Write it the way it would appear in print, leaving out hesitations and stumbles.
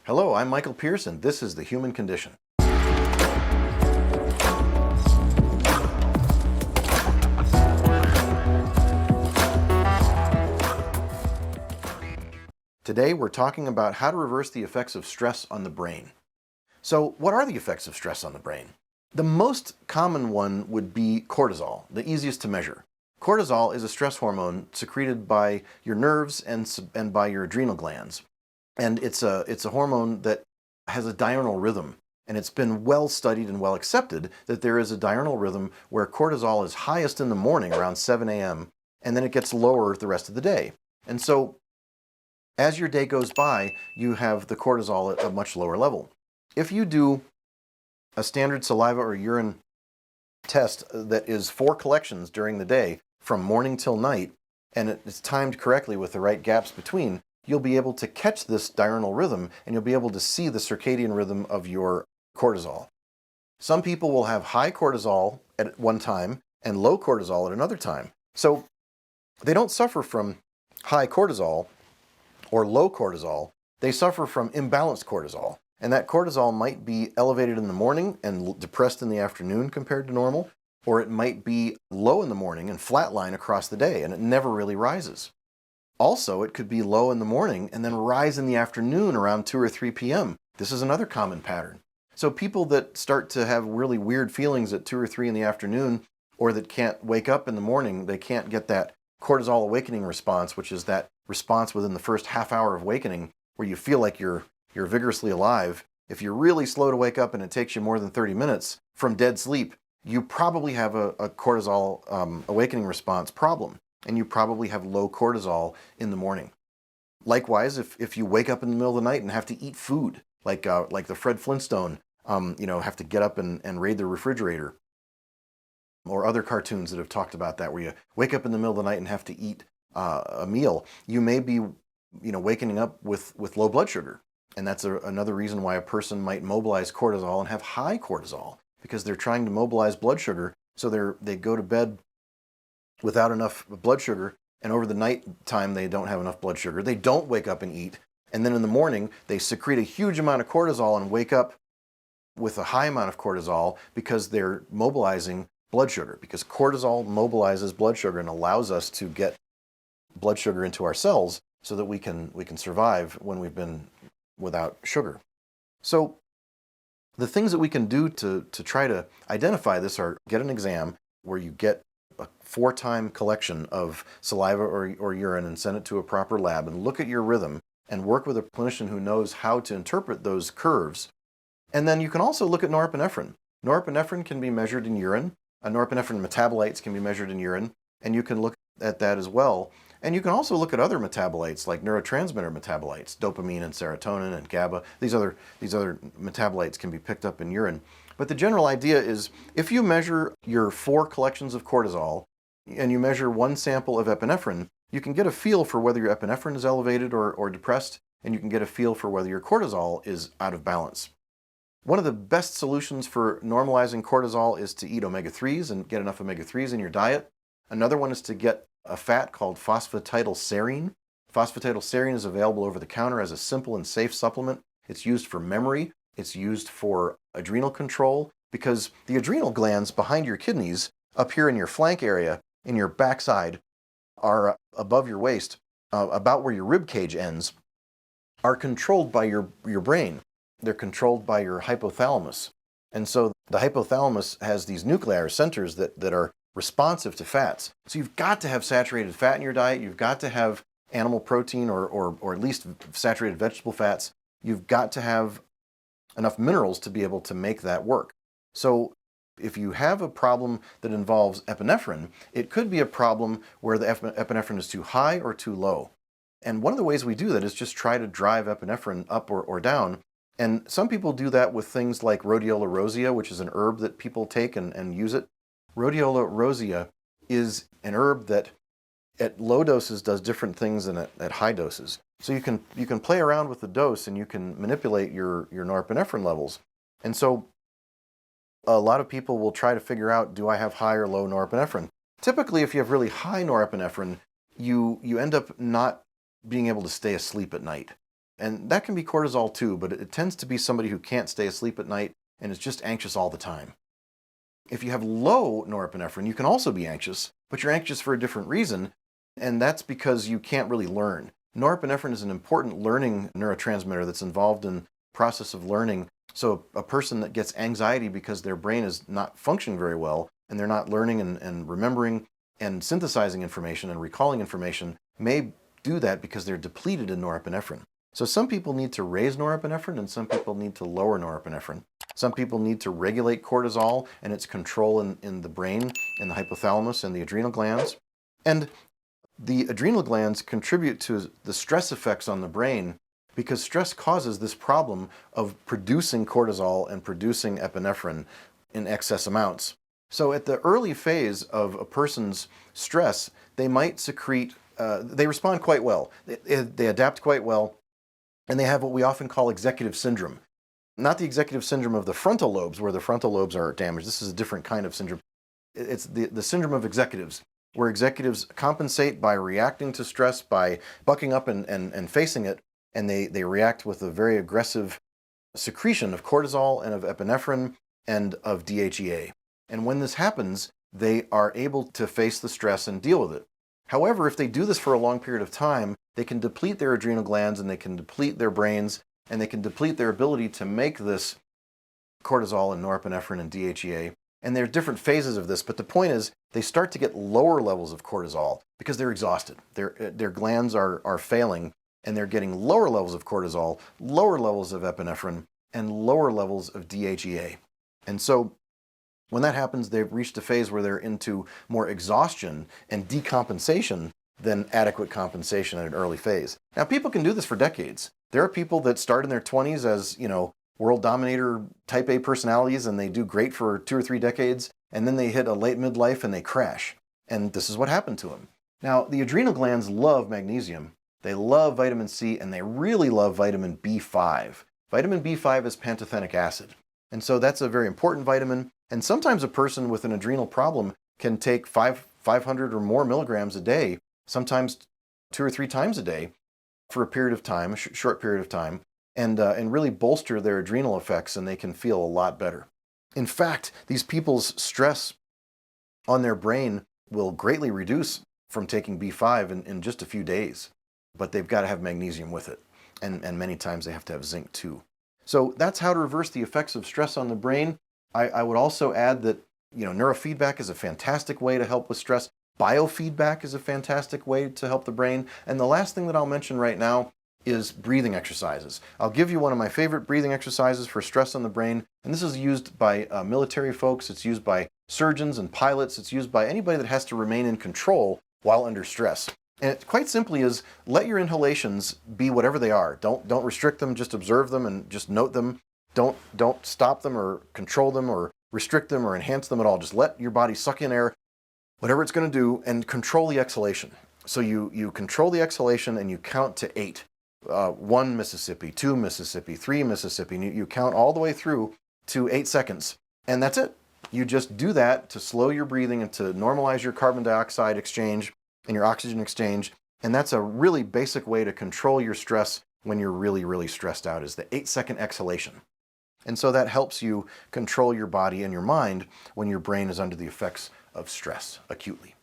Hello, I'm Michael Pearson. This is The Human Condition. Today we're talking about how to reverse the effects of stress on the brain. So what are the effects of stress on the brain? The most common one would be cortisol, the easiest to measure. Cortisol is a stress hormone secreted by your nerves and by your adrenal glands. And it's a hormone that has a diurnal rhythm. And it's been well studied and well accepted that there is a diurnal rhythm where cortisol is highest in the morning around 7 a.m. and then it gets lower the rest of the day. And so as your day goes by, you have the cortisol at a much lower level. If you do a standard saliva or urine test that is 4 collections during the day from morning till night, and it's timed correctly with the right gaps between, you'll be able to catch this diurnal rhythm and you'll be able to see the circadian rhythm of your cortisol. Some people will have high cortisol at one time and low cortisol at another time. So they don't suffer from high cortisol or low cortisol, they suffer from imbalanced cortisol. And that cortisol might be elevated in the morning and depressed in the afternoon compared to normal, or it might be low in the morning and flatline across the day, and it never really rises. Also, it could be low in the morning and then rise in the afternoon around 2 or 3 p.m. This is another common pattern. So people that start to have really weird feelings at 2 or 3 in the afternoon, or that can't wake up in the morning, they can't get that cortisol awakening response, which is that response within the first half hour of awakening where you feel like you're vigorously alive. If you're really slow to wake up and it takes you more than 30 minutes from dead sleep, you probably have a cortisol awakening response problem, and you probably have low cortisol in the morning. Likewise, if you wake up in the middle of the night and have to eat food, like the Fred Flintstone, have to get up and raid the refrigerator, or other cartoons that have talked about that, where you wake up in the middle of the night and have to eat a meal, you may be, waking up with low blood sugar. And that's another reason why a person might mobilize cortisol and have high cortisol, because they're trying to mobilize blood sugar. So they go to bed without enough blood sugar, and over the night time they don't have enough blood sugar. They don't wake up and eat. And then in the morning, they secrete a huge amount of cortisol and wake up with a high amount of cortisol because they're mobilizing blood sugar, because cortisol mobilizes blood sugar and allows us to get blood sugar into our cells so that we can survive when we've been without sugar. So the things that we can do to try to identify this are get an exam where you get a 4-time collection of saliva or urine and send it to a proper lab and look at your rhythm and work with a clinician who knows how to interpret those curves. And then you can also look at norepinephrine. Norepinephrine can be measured in urine. Norepinephrine metabolites can be measured in urine, and you can look at that as well. And you can also look at other metabolites like neurotransmitter metabolites, dopamine and serotonin and GABA. These other metabolites can be picked up in urine. But the general idea is if you measure your 4 collections of cortisol and you measure 1 sample of epinephrine, you can get a feel for whether your epinephrine is elevated or depressed, and you can get a feel for whether your cortisol is out of balance. One of the best solutions for normalizing cortisol is to eat omega-3s and get enough omega-3s in your diet. Another one is to get a fat called phosphatidylserine. Phosphatidylserine is available over the counter as a simple and safe supplement. It's used for memory. It's used for adrenal control, because the adrenal glands behind your kidneys, up here in your flank area, in your backside, are above your waist, about where your rib cage ends, are controlled by your brain. They're controlled by your hypothalamus. And so the hypothalamus has these nuclear centers that are responsive to fats. So you've got to have saturated fat in your diet. You've got to have animal protein or at least saturated vegetable fats. You've got to have enough minerals to be able to make that work. So if you have a problem that involves epinephrine, it could be a problem where the epinephrine is too high or too low. And one of the ways we do that is just try to drive epinephrine up or down. And some people do that with things like rhodiola rosea, which is an herb that people take and use it. Rhodiola rosea is an herb that at low doses does different things than at high doses. So you can play around with the dose and you can manipulate your norepinephrine levels. And so a lot of people will try to figure out, do I have high or low norepinephrine? Typically, if you have really high norepinephrine, you end up not being able to stay asleep at night. And that can be cortisol too, but it tends to be somebody who can't stay asleep at night and is just anxious all the time. If you have low norepinephrine, you can also be anxious, but you're anxious for a different reason, and that's because you can't really learn. Norepinephrine is an important learning neurotransmitter that's involved in the process of learning. So a person that gets anxiety because their brain is not functioning very well, and they're not learning and remembering and synthesizing information and recalling information, may do that because they're depleted in norepinephrine. So some people need to raise norepinephrine and some people need to lower norepinephrine. Some people need to regulate cortisol and its control in the brain, in the hypothalamus and the adrenal glands. And the adrenal glands contribute to the stress effects on the brain because stress causes this problem of producing cortisol and producing epinephrine in excess amounts. So at the early phase of a person's stress, they might secrete, they respond quite well. They adapt quite well, and they have what we often call executive syndrome. Not the executive syndrome of the frontal lobes, where the frontal lobes are damaged. This is a different kind of syndrome. It's the syndrome of executives, where executives compensate by reacting to stress, by bucking up and facing it, and they react with a very aggressive secretion of cortisol and of epinephrine and of DHEA. And when this happens, they are able to face the stress and deal with it. However, if they do this for a long period of time, they can deplete their adrenal glands and they can deplete their brains and they can deplete their ability to make this cortisol and norepinephrine and DHEA. And there are different phases of this, but the point is they start to get lower levels of cortisol because they're exhausted. Their glands are failing and they're getting lower levels of cortisol, lower levels of epinephrine, and lower levels of DHEA. And so when that happens, they've reached a phase where they're into more exhaustion and decompensation than adequate compensation at an early phase. Now, people can do this for decades. There are people that start in their 20s as, world dominator type A personalities, and they do great for 2 or 3 decades, and then they hit a late midlife and they crash. And this is what happened to them. Now, the adrenal glands love magnesium, they love vitamin C, and they really love vitamin B5. Vitamin B5 is pantothenic acid. And so that's a very important vitamin. And sometimes a person with an adrenal problem can take 500 or more milligrams a day, sometimes 2 or 3 times a day for a period of time, a short period of time, and really bolster their adrenal effects, and they can feel a lot better. In fact, these people's stress on their brain will greatly reduce from taking B5 in just a few days, but they've got to have magnesium with it. And many times they have to have zinc too. So that's how to reverse the effects of stress on the brain. I would also add that neurofeedback is a fantastic way to help with stress. Biofeedback is a fantastic way to help the brain. And the last thing that I'll mention right now is breathing exercises. I'll give you one of my favorite breathing exercises for stress on the brain. And this is used by military folks. It's used by surgeons and pilots. It's used by anybody that has to remain in control while under stress. And it quite simply is, let your inhalations be whatever they are. Don't restrict them, just observe them and just note them. Don't stop them or control them or restrict them or enhance them at all. Just let your body suck in air, whatever it's going to do, and control the exhalation. So you control the exhalation and you count to 8. 1 Mississippi, 2 Mississippi, 3 Mississippi, and you count all the way through to 8 seconds. And that's it. You just do that to slow your breathing and to normalize your carbon dioxide exchange and your oxygen exchange. And that's a really basic way to control your stress when you're really, really stressed out, is the 8-second exhalation. And so that helps you control your body and your mind when your brain is under the effects of stress acutely.